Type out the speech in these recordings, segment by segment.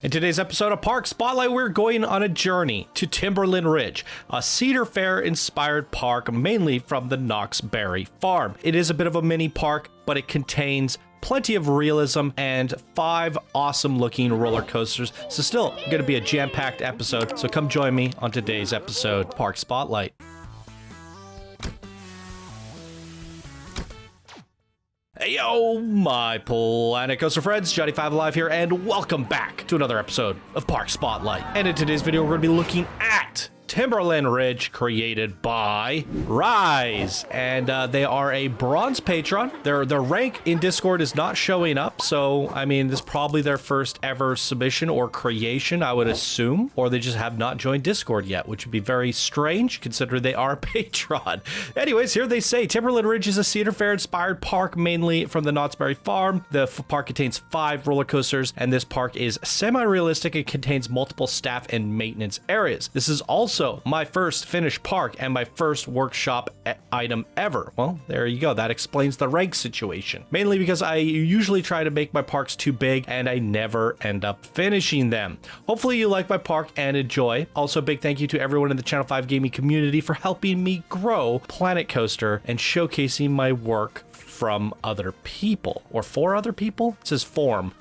In today's episode of Park Spotlight, we're going on a journey to Timberland Ridge, a Cedar Fair-inspired park mainly from the Knoxberry Farm. It is a bit of a mini park, but it contains plenty of realism and 5 awesome-looking roller coasters, so still going to be a jam-packed episode, so come join me on today's episode, Park Spotlight. Hey yo, my Planet Coaster friends, Johnny5 Alive here, and welcome back to another episode of Park Spotlight. And in today's video, we're going to be looking at Timberland Ridge, created by Rhys, and they are a bronze patron. Their rank in Discord is not showing up, so I mean, this is probably their first ever submission or creation, I would assume, or they just have not joined Discord yet, which would be very strange considering they are a patron. Anyways, here they say Timberland Ridge is a Cedar Fair inspired park mainly from the Knoxberry Farm. The park contains 5 roller coasters, and this park is semi-realistic and contains multiple staff and maintenance areas. This is also my first finished park and my first workshop item ever. Well, there you go. That explains the rank situation. Mainly because I usually try to make my parks too big and I never end up finishing them. Hopefully you like my park and enjoy. Also, big thank you to everyone in the Channel 5 gaming community for helping me grow Planet Coaster and showcasing my work from other people. Or for other people? It says form.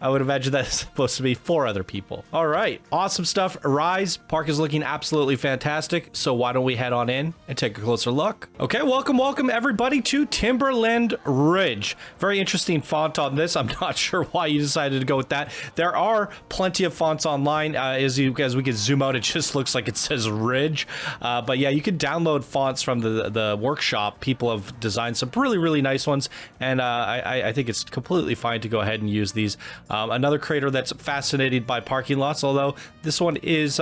I would imagine that's supposed to be for other people. All right, awesome stuff. Rhys, park is looking absolutely fantastic. So why don't we head on in and take a closer look? Okay, welcome everybody to Timberland Ridge. Very interesting font on this. I'm not sure why you decided to go with that. There are plenty of fonts online. As we can zoom out, it just looks like it says Ridge. But yeah, you can download fonts from the workshop. People have designed some really nice ones, and I think it's completely fine to go ahead and use these. Another creator that's fascinated by parking lots, although this one is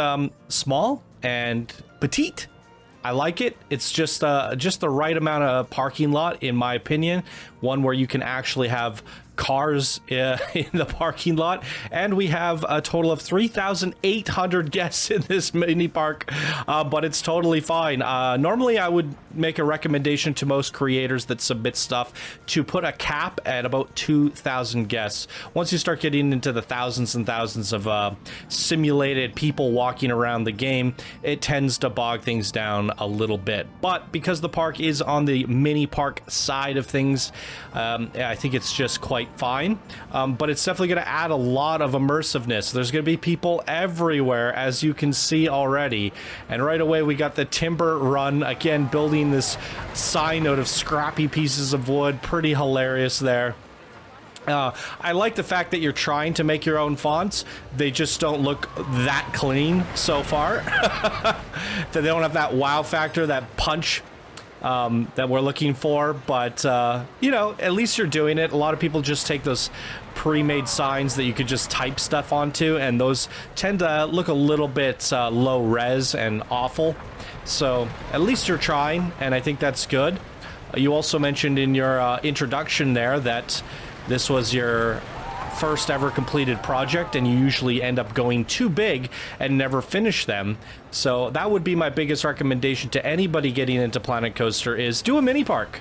small and petite. I like it. It's just the right amount of parking lot, in my opinion. One where you can actually have cars in the parking lot, and we have a total of 3,800 guests in this mini park, but it's totally fine. Normally I would make a recommendation to most creators that submit stuff to put a cap at about 2,000 guests. Once you start getting into the thousands and thousands of simulated people walking around the game, it tends to bog things down a little bit. But because the park is on the mini park side of things, I think it's just quite fine, but it's definitely going to add a lot of immersiveness. There's going to be people everywhere, as you can see already, and right away we got the timber run, again building this sign out of scrappy pieces of wood. Pretty hilarious there. I like the fact that you're trying to make your own fonts. They just don't look that clean so far. That they don't have that wow factor, that punch that we're looking for, but you know, at least you're doing it. A lot of people just take those pre-made signs that you could just type stuff onto, and those tend to look a little bit low res and awful. So at least you're trying, and I think that's good. You also mentioned in your introduction there that this was your first ever completed project, and you usually end up going too big and never finish them. So that would be my biggest recommendation to anybody getting into Planet Coaster, is do a mini park.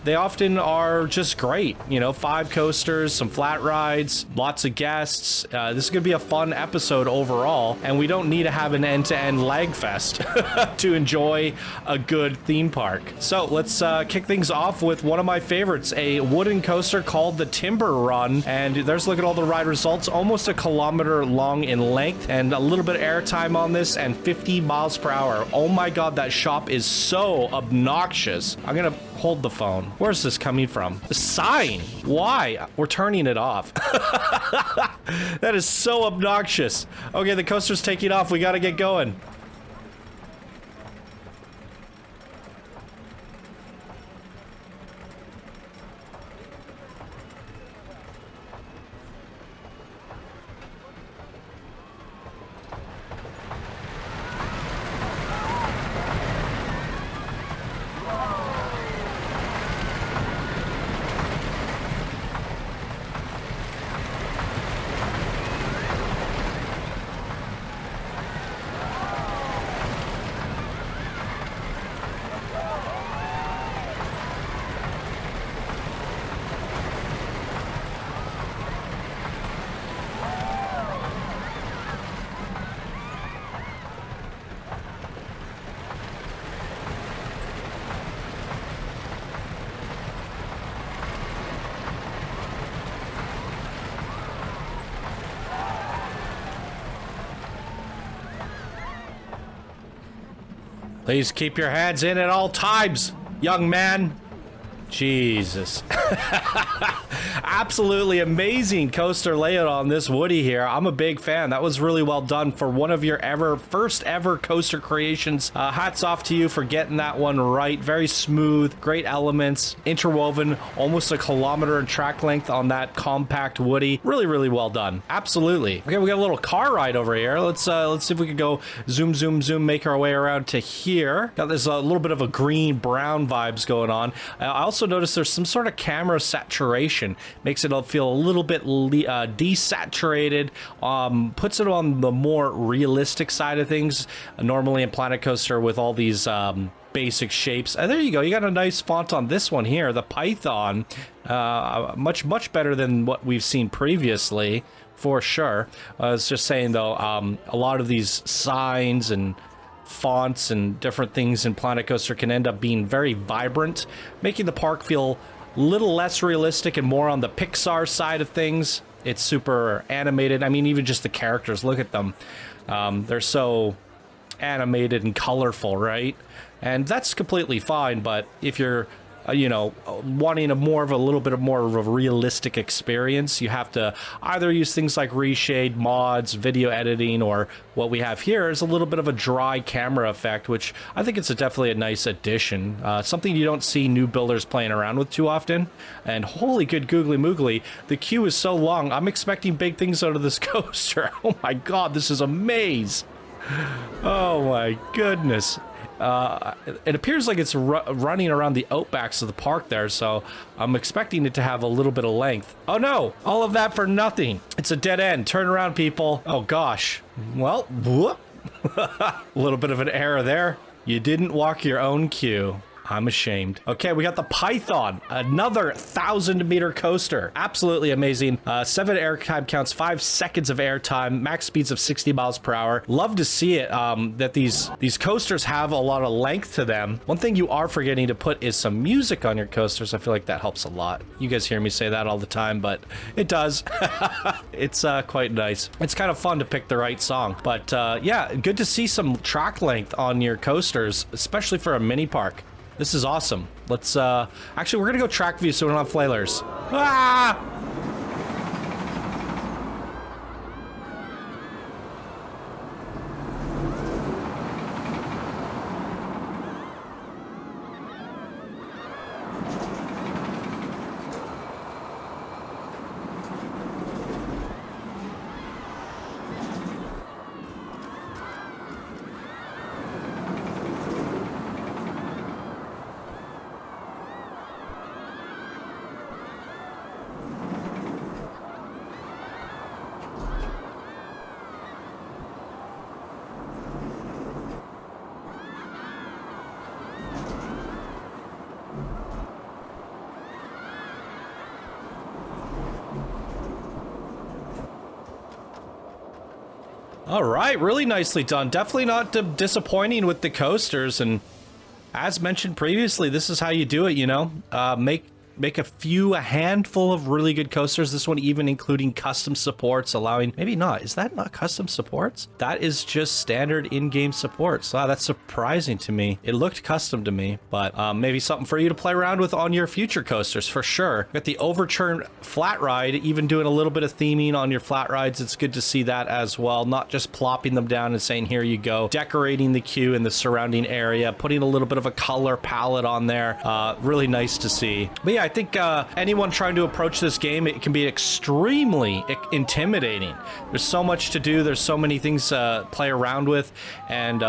They often are just great, you know, 5 coasters, some flat rides, lots of guests. This is gonna be a fun episode overall, and we don't need to have an end-to-end lag fest to enjoy a good theme park. So let's kick things off with one of my favorites, a wooden coaster called the Timber Run. And there's a look at all the ride results, almost 1 kilometer long in length, and a little bit of airtime on this, and 50 miles per hour. Oh my God, that shop is so obnoxious. I'm gonna hold the phone. Where's this coming from? The sign. Why? We're turning it off. That is so obnoxious. Okay, the coaster's taking off. We gotta get going. Please keep your hands in at all times, young man. Jesus. Absolutely amazing coaster layout on this Woody here. I'm a big fan. That was really well done for one of your first ever coaster creations. Hats off to you for getting that one right. Very smooth, great elements, interwoven, almost a kilometer in track length on that compact Woody. Really, really well done. Absolutely. Okay, we got a little car ride over here. Let's see if we can go zoom, make our way around to here. Got this a little bit of a green brown vibes going on. I also noticed there's some sort of camera saturation. Makes it feel a little bit desaturated. Puts it on the more realistic side of things. Normally in Planet Coaster with all these basic shapes. There you go. You got a nice font on this one here. The Python. Much better than what we've seen previously, for sure. I was just saying though, a lot of these signs and fonts and different things in Planet Coaster can end up being very vibrant, making the park feel a little less realistic and more on the Pixar side of things. It's super animated. I mean, even just the characters, look at them. They're so animated and colorful, right? And that's completely fine, but if you're you know, wanting a little bit more of a realistic experience, you have to either use things like reshade, mods, video editing, or what we have here is a little bit of a dry camera effect, which I think it's definitely a nice addition. Something you don't see new builders playing around with too often. And holy good googly moogly, the queue is so long. I'm expecting big things out of this coaster. Oh my god, this is a maze. Oh my goodness. It appears like it's running around the outbacks of the park there, so I'm expecting it to have a little bit of length. Oh no, all of that for nothing. It's a dead end. Turn around, people. Oh gosh. Well, whoop. A little bit of an error there. You didn't walk your own queue. I'm ashamed. Okay, we got the Python, another 1,000-meter coaster. Absolutely amazing. 7 air time counts, 5 seconds of air time, max speeds of 60 miles per hour. Love to see it, that these coasters have a lot of length to them. One thing you are forgetting to put is some music on your coasters. I feel like that helps a lot. You guys hear me say that all the time, but it does. It's quite nice. It's kind of fun to pick the right song. But yeah, good to see some track length on your coasters, especially for a mini park. This is awesome. Let's, actually, we're gonna go track view so we don't have flailers. Ah! All right, really nicely done. Definitely not disappointing with the coasters, and as mentioned previously, this is how you do it, you know? Make a handful of really good coasters. This one even including custom supports, allowing, maybe not, is that not custom supports? That is just standard in-game supports. Wow, that's surprising to me. It looked custom to me, but maybe something for you to play around with on your future coasters for sure. Got the overturn flat ride, even doing a little bit of theming on your flat rides. It's good to see that as well, not just plopping them down and saying, here you go, decorating the queue in the surrounding area, putting a little bit of a color palette on there. Really nice to see. But yeah, I think anyone trying to approach this game, it can be extremely intimidating. There's so much to do. There's so many things to play around with, and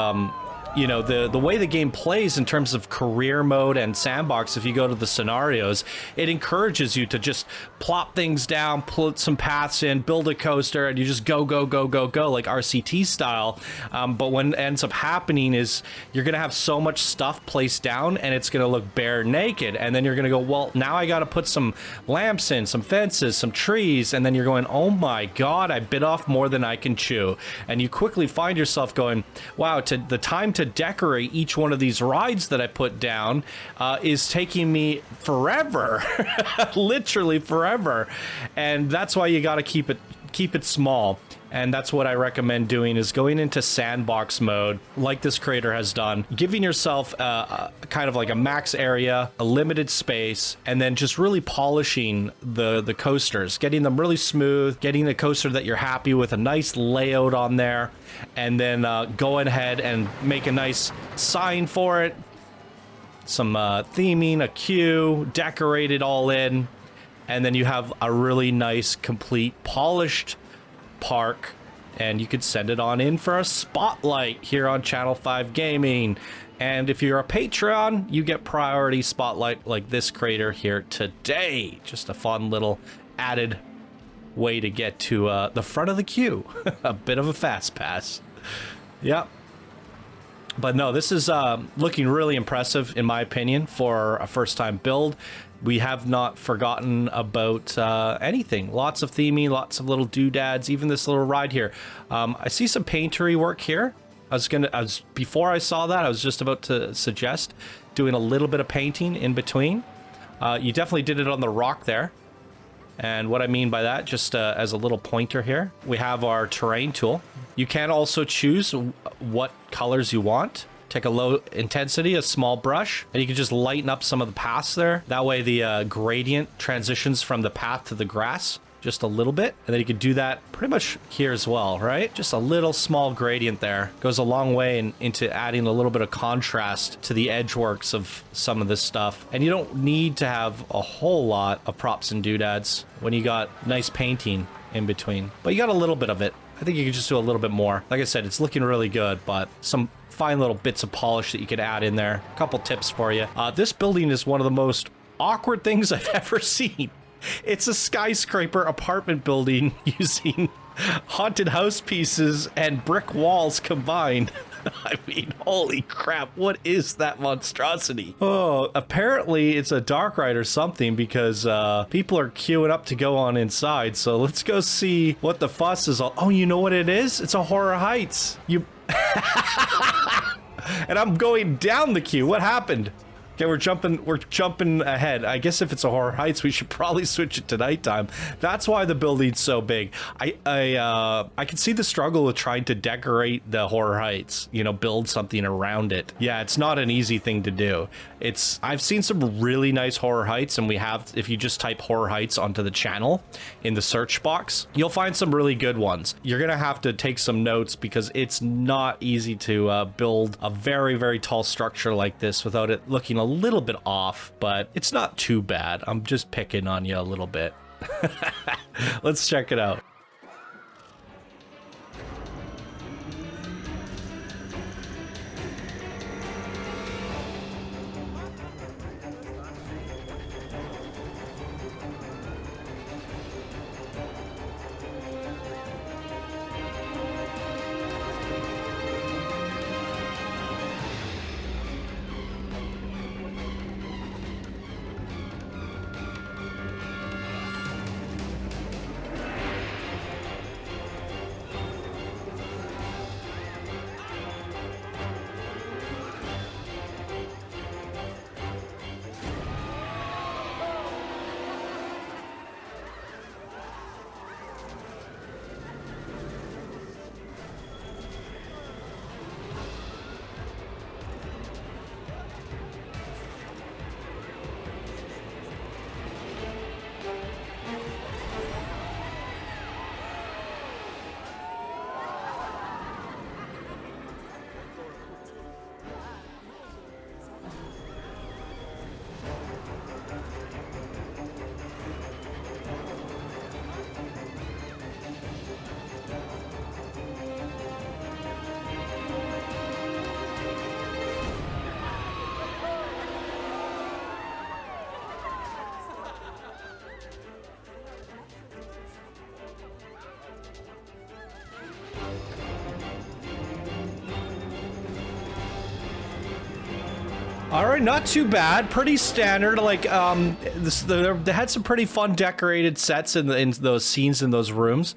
you know, the way the game plays in terms of career mode and sandbox, if you go to the scenarios, it encourages you to just plop things down, put some paths in, build a coaster, and you just go, like RCT style. But what ends up happening is you're going to have so much stuff placed down and it's going to look bare naked. And then you're going to go, well, now I got to put some lamps in, some fences, some trees. And then you're going, oh my God, I bit off more than I can chew. And you quickly find yourself going, wow, the time to decorate each one of these rides that I put down is taking me forever. Literally forever. And that's why you got to keep keep it small. And that's what I recommend doing, is going into sandbox mode like this creator has done, giving yourself kind of like a max area, a limited space, and then just really polishing the coasters, getting them really smooth, getting a coaster that you're happy with, a nice layout on there, and then going ahead and make a nice sign for it, some theming, a queue, decorate it all in, and then you have a really nice, complete, polished park, and you could send it on in for a spotlight here on Channel 5 Gaming. And if you're a Patreon, you get priority spotlight like this creator here today. Just a fun little added way to get to the front of the queue. A bit of a fast pass. Yep. But no, this is looking really impressive in my opinion for a first time build. We have not forgotten about anything. Lots of theming, lots of little doodads, even this little ride here. I see some paintery work here. Before I saw that, I was just about to suggest doing a little bit of painting in between. You definitely did it on the rock there. And what I mean by that, just as a little pointer here, we have our terrain tool. You can also choose what colors you want. Take a low intensity, a small brush, and you can just lighten up some of the paths there. That way the gradient transitions from the path to the grass just a little bit. And then you can do that pretty much here as well, right? Just a little small gradient there goes a long way into adding a little bit of contrast to the edge works of some of this stuff. And you don't need to have a whole lot of props and doodads when you got nice painting in between. But you got a little bit of it. I think you can just do a little bit more. Like I said, it's looking really good, but some fine little bits of polish that you could add in there. A couple tips for you. This building is one of the most awkward things I've ever seen. It's a skyscraper apartment building using haunted house pieces and brick walls combined. I mean, holy crap, what is that monstrosity? Oh, apparently it's a dark ride or something, because people are queuing up to go on inside. So let's go see what the fuss is all. Oh, you know what it is? It's a Horror Heights. And I'm going down the queue. What happened? Okay, we're jumping ahead. I guess if it's a Horror Heights, we should probably switch it to nighttime. That's why the building's so big. I can see the struggle with trying to decorate the Horror Heights, you know, build something around it. Yeah, it's not an easy thing to do. I've seen some really nice Horror Heights, and if you just type Horror Heights onto the channel in the search box, you'll find some really good ones. You're gonna have to take some notes, because it's not easy to build a very, very tall structure like this without it looking a little bit off, but it's not too bad. I'm just picking on you a little bit. Let's check it out. All right, not too bad. Pretty standard. Like, they had some pretty fun decorated sets in those scenes in those rooms.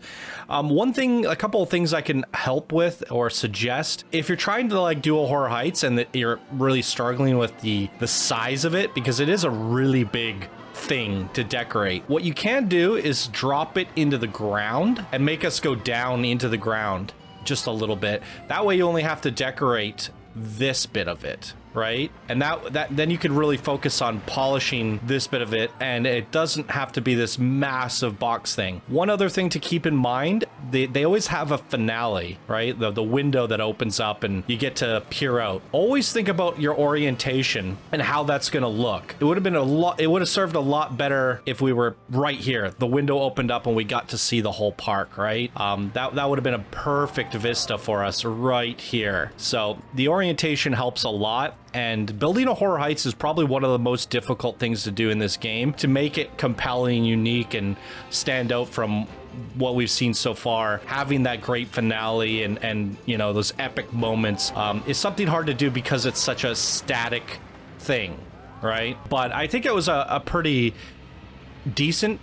A couple of things I can help with or suggest, if you're trying to like do a Horror Heights and you're really struggling with the size of it, because it is a really big thing to decorate. What you can do is drop it into the ground and make us go down into the ground just a little bit. That way you only have to decorate this bit of it, right? And that then you can really focus on polishing this bit of it, and it doesn't have to be this massive box thing. One other thing to keep in mind, they always have a finale, right? The window that opens up and you get to peer out. Always think about your orientation and how that's going to look. It would have been it would have served a lot better if we were right here. The window opened up and we got to see the whole park, right? That would have been a perfect vista for us right here. So the orientation helps a lot. And building a Horror Heights is probably one of the most difficult things to do in this game to make it compelling, unique, and stand out from what we've seen so far. Having that great finale and you know, those epic moments is something hard to do because it's such a static thing, right? But I think it was a pretty decent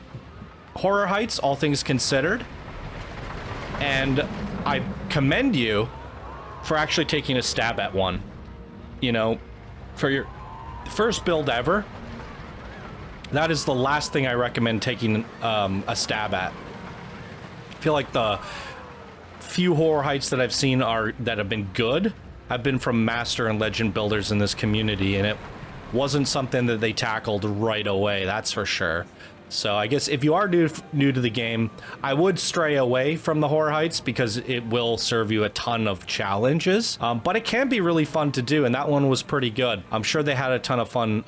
Horror Heights, all things considered. And I commend you for actually taking a stab at one. You know, for your first build ever, that is the last thing I recommend taking a stab at. I feel like the few Horror Heights that I've seen that have been good have been from master and legend builders in this community, and it wasn't something that they tackled right away, that's for sure. So I guess if you are new to the game, I would stray away from the Horror Heights because it will serve you a ton of challenges. But it can be really fun to do, and that one was pretty good. I'm sure they had a ton of fun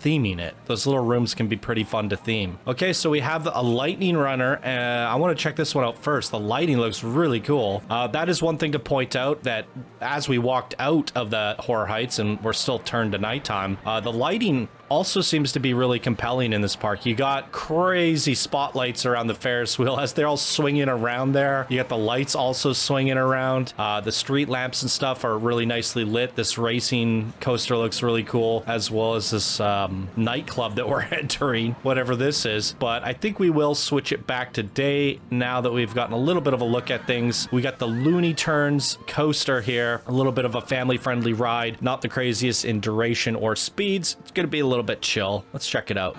theming it. Those little rooms can be pretty fun to theme. Okay, so we have a lightning runner. I want to check this one out first. The lighting looks really cool. That is one thing to point out, that as we walked out of the Horror Heights and we're still turned to nighttime, the lighting also seems to be really compelling in this park. You got crazy spotlights around the Ferris wheel as they're all swinging around there. You got the lights also swinging around. The street lamps and stuff are really nicely lit. This racing coaster looks really cool, as well as this nightclub that we're entering, whatever this is. But I think we will switch it back to day now that we've gotten a little bit of a look at things. We got the Loony Turns coaster here, a little bit of a family-friendly ride, not the craziest in duration or speeds. It's going to be a little bit chill. Let's check it out.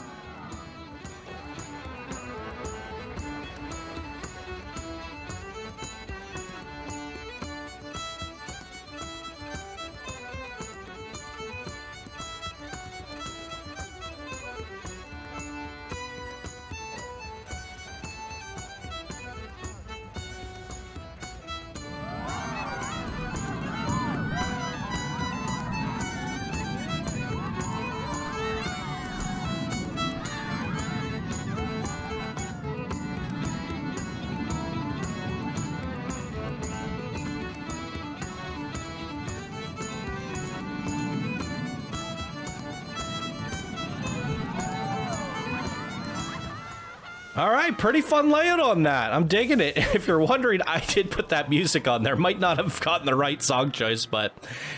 All right, pretty fun layout on that. I'm digging it. If you're wondering, I did put that music on there. Might not have gotten the right song choice, but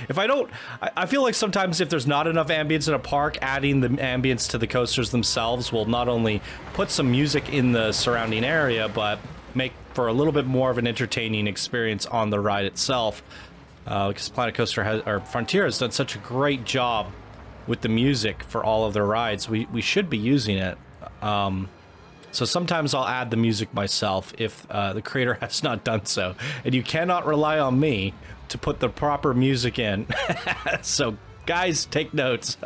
if I don't, I feel like sometimes if there's not enough ambience in a park, adding the ambience to the coasters themselves will not only put some music in the surrounding area, but make for a little bit more of an entertaining experience on the ride itself. Because Planet Coaster or Frontier has done such a great job with the music for all of their rides. We should be using it. So sometimes I'll add the music myself if the creator has not done so. And you cannot rely on me to put the proper music in. So guys, take notes.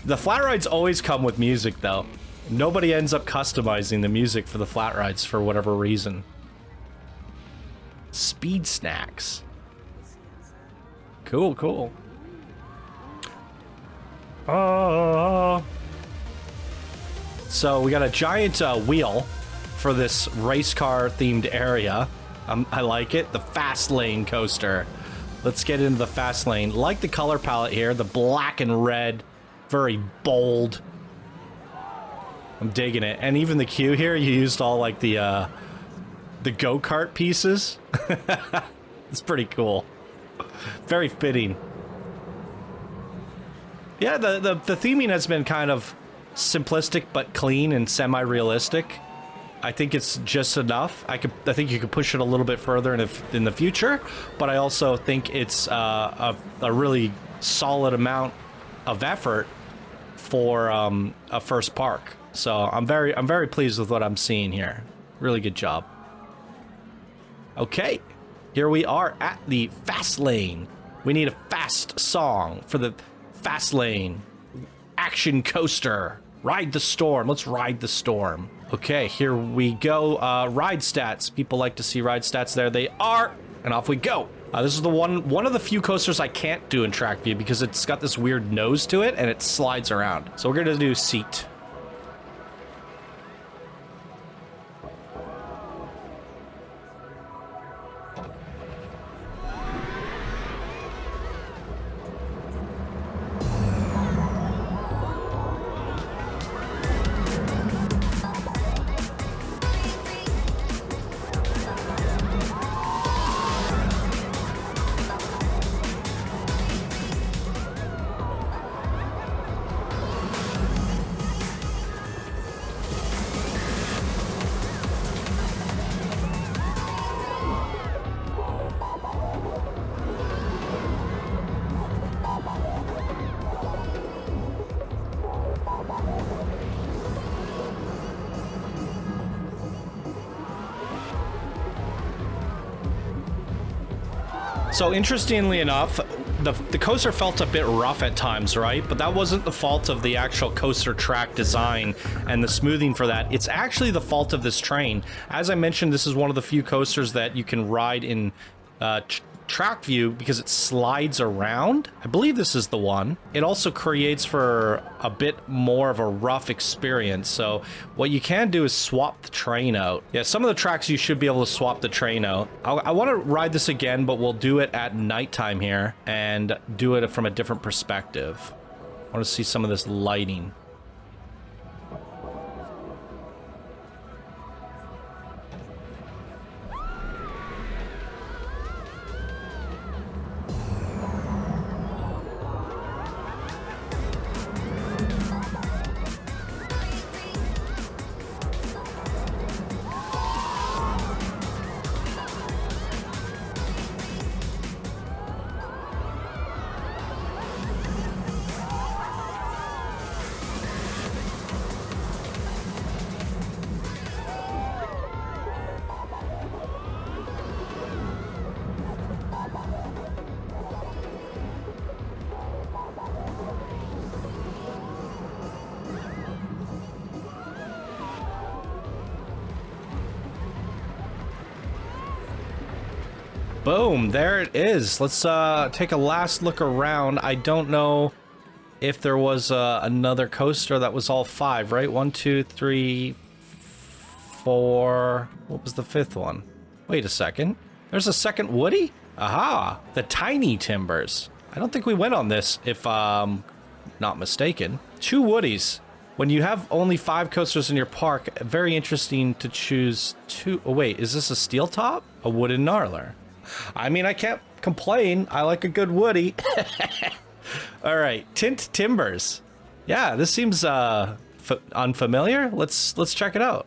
The flat rides always come with music though. Nobody ends up customizing the music for the flat rides for whatever reason. Speed snacks. Cool, cool. So we got a giant wheel for this race car themed area. I like it. The fast lane coaster. Let's get into the fast lane. Like the color palette here, the black and red, very bold. I'm digging it. And even the queue here, you used all like the go-kart pieces. It's pretty cool. Very fitting. Yeah, the theming has been kind of simplistic but clean and semi-realistic. I think it's just enough. I think you could push it a little bit further in the future, but I also think it's a really solid amount of effort for a first park. So I'm very pleased with what I'm seeing here. Really good job. Okay, here we are at the fast lane. We need a fast song for the fast lane. Action coaster. Ride the storm. Let's ride the storm. Okay, here we go. Ride stats. People like to see ride stats. There they are. And off we go. This is the one of the few coasters I can't do in track view because it's got this weird nose to it and it slides around. So we're gonna do seat. So interestingly enough, the coaster felt a bit rough at times, right? But that wasn't the fault of the actual coaster track design and the smoothing for that. It's actually the fault of this train. As I mentioned, this is one of the few coasters that you can ride in track view because it slides around. I believe this is the one. It also creates for a bit more of a rough experience. So what you can do is swap the train out. Yeah, some of the tracks you should be able to swap the train out. I want to ride this again, but we'll do it at nighttime here and do it from a different perspective. I want to see some of this lighting. Boom, there it is. Let's take a last look around. I don't know if there was another coaster. That was all 5, right? 1, 2, 3, 4. What was the 5th one? Wait a second. There's a second Woody? Aha, the Tiny Timbers. I don't think we went on this, if I'm not mistaken. 2 Woodies. When you have only 5 coasters in your park, very interesting to choose 2. Oh, wait, is this a steel top? A wooden gnarler. I mean, I can't complain. I like a good Woody. All right, Tint Timbers. Yeah, this seems unfamiliar. Let's check it out.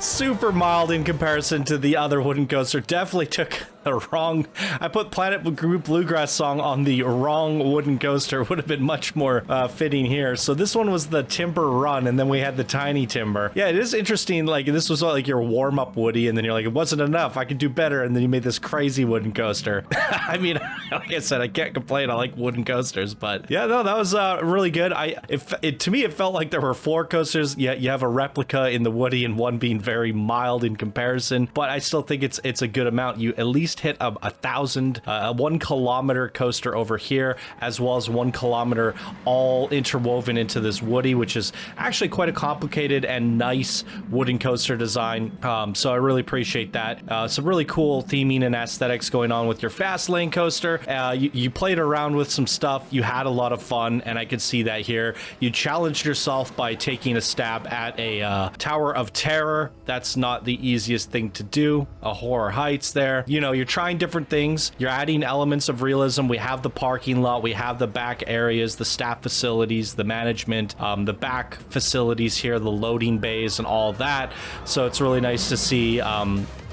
Super mild in comparison to the other wooden coaster. Definitely took the wrong... I put Planet Bluegrass song on the wrong wooden coaster. Would have been much more fitting here. So this one was the Timber Run, and then we had the Tiny Timber. Yeah, it is interesting. Like, this was like your warm-up Woody, and then you're like, it wasn't enough. I could do better, and then you made this crazy wooden coaster. I mean, like I said, I can't complain. I like wooden coasters, but yeah, no, that was really good. To me, it felt like there were 4 coasters. Yeah, you have a replica in the Woody, and one being very mild in comparison, but I still think it's a good amount. You at least just hit a 1 kilometer coaster over here, as well as 1 kilometer all interwoven into this Woody, which is actually quite a complicated and nice wooden coaster design. So I really appreciate that. Some really cool theming and aesthetics going on with your fast lane coaster. You played around with some stuff. You had a lot of fun, and I could see that here. You challenged yourself by taking a stab at a Tower of Terror. That's not the easiest thing to do. A Horror Heights there. You know, you're trying different things. You're adding elements of realism. We have the parking lot. We have the back areas, the staff facilities, the management, the back facilities here, the loading bays and all that. So it's really nice to see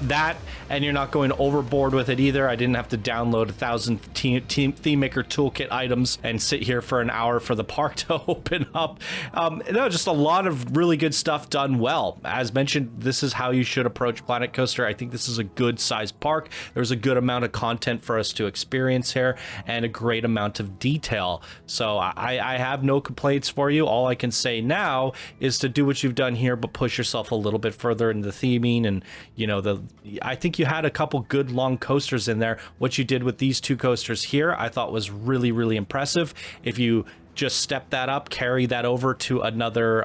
that, and you're not going overboard with it either. I didn't have to download 1,000 Thememaker toolkit items and sit here for an hour for the park to open up. No, just a lot of really good stuff done well. As mentioned, this is how you should approach Planet Coaster. I think this is a good sized park. There's a good amount of content for us to experience here and a great amount of detail. So I have no complaints for you. All I can say now is to do what you've done here, but push yourself a little bit further in the theming. And you know, I think you had a couple good long coasters in there. What you did with these 2 coasters here, I thought was really, really impressive. If you just step that up, carry that over to another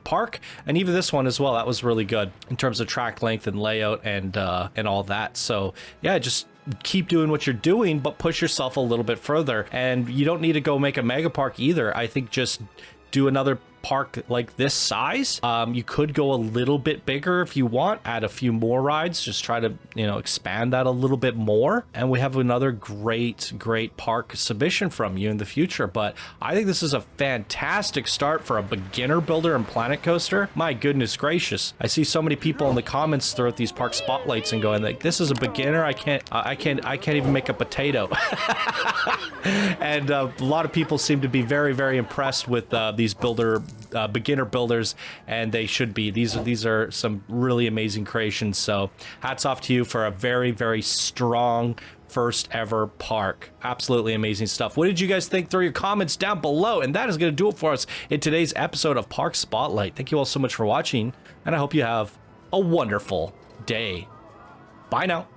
park, and even this one as well, that was really good in terms of track length and layout and all that. So yeah, just keep doing what you're doing, but push yourself a little bit further. And you don't need to go make a mega park either. I think just do another park like this size. You could go a little bit bigger if you want, add a few more rides, just try to, you know, expand that a little bit more. And we have another great park submission from you in the future. But I think this is a fantastic start for a beginner builder in Planet Coaster. My goodness gracious, I see so many people in the comments throughout these park spotlights and going like, this is a beginner. I can't even make a potato. And a lot of people seem to be very impressed with these beginner builders, and they should be. These are some really amazing creations. So hats off to you for a very strong first ever park. Absolutely amazing stuff. What did you guys think? Throw your comments down below, and that is going to do it for us in today's episode of Park Spotlight. Thank you all so much for watching, and I hope you have a wonderful day. Bye now.